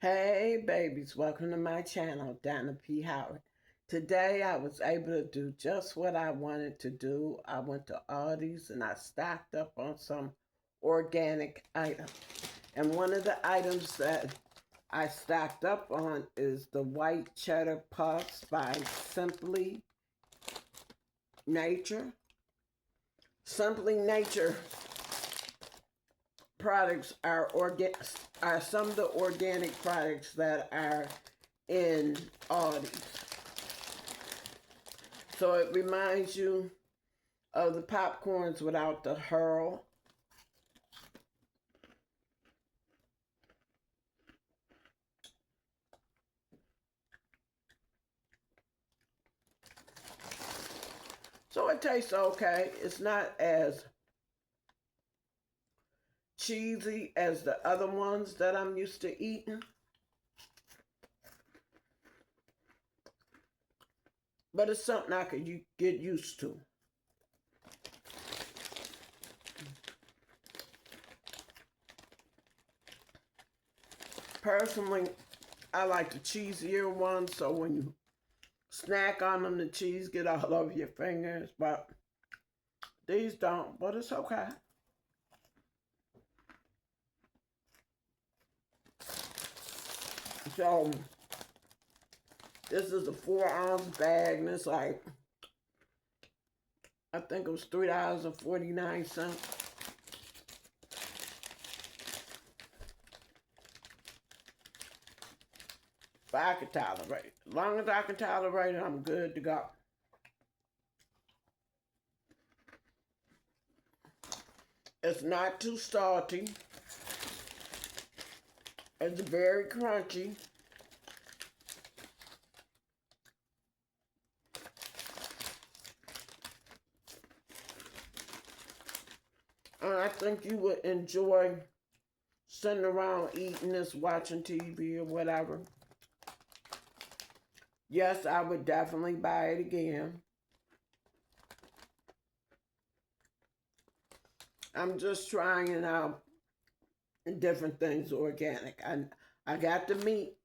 Hey babies, welcome to my channel, Donna P Howard. Today I was able to do just what I wanted to do. I went to Aldi's and I stocked up on some organic items. And one of the items that I stocked up on is the white cheddar puffs by Simply Nature. Simply Nature products are some of the organic products that are in Aldi's. So it reminds you of the popcorns without the hurl. So it tastes okay. It's not as cheesy as the other ones that I'm used to eating. But it's something I could get used to. Personally, I like the cheesier ones, so when you snack on them, the cheese get all over your fingers, but these don't, but it's okay. So, this is a 4-ounce bag, and it's like, I think it was $3.49. But I can tolerate it. As long as I can tolerate it, I'm good to go. It's not too salty. It's very crunchy. And I think you would enjoy sitting around eating this, watching TV or whatever. Yes, I would definitely buy it again. I'm just trying out different things organic. I got the meat.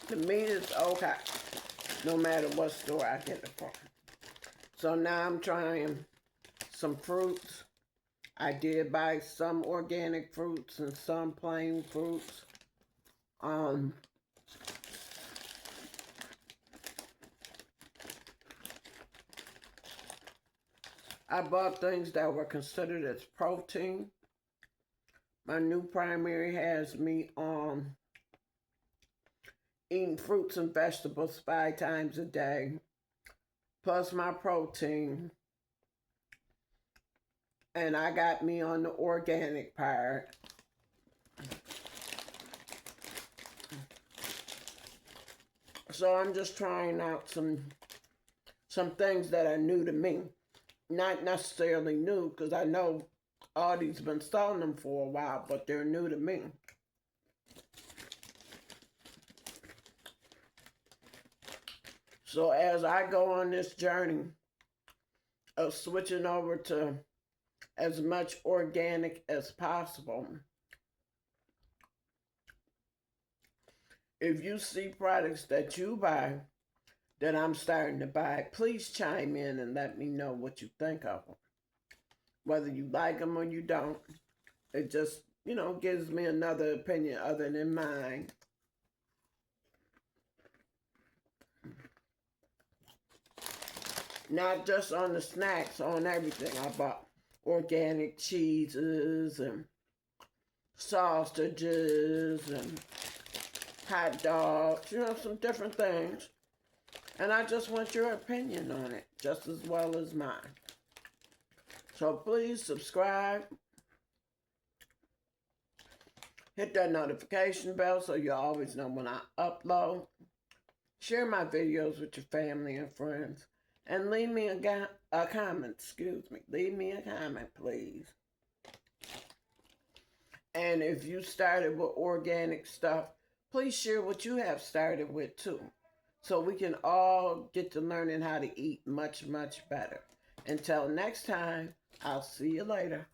The meat is okay, no matter what store I get it from. So now I'm trying some fruits. I did buy some organic fruits and some plain fruits. I bought things that were considered as protein. My new primary has me eating fruits and vegetables 5 times a day, plus my protein. And I got me on the organic part. So I'm just trying out some things that are new to me. Not necessarily new, because I know Aldi's been selling them for a while, but they're new to me. So as I go on this journey of switching over to as much organic as possible, if you see products that you buy that I'm starting to buy, please chime in and let me know what you think of them. Whether you like them or you don't. It just, gives me another opinion other than mine. Not just on the snacks, on everything. I bought organic cheeses and sausages and hot dogs, some different things. And I just want your opinion on it, just as well as mine. So please subscribe. Hit that notification bell so you always know when I upload. Share my videos with your family and friends. And leave me a comment, Leave me a comment, please. And if you started with organic stuff, please share what you have started with too. So we can all get to learning how to eat much, much better. Until next time, I'll see you later.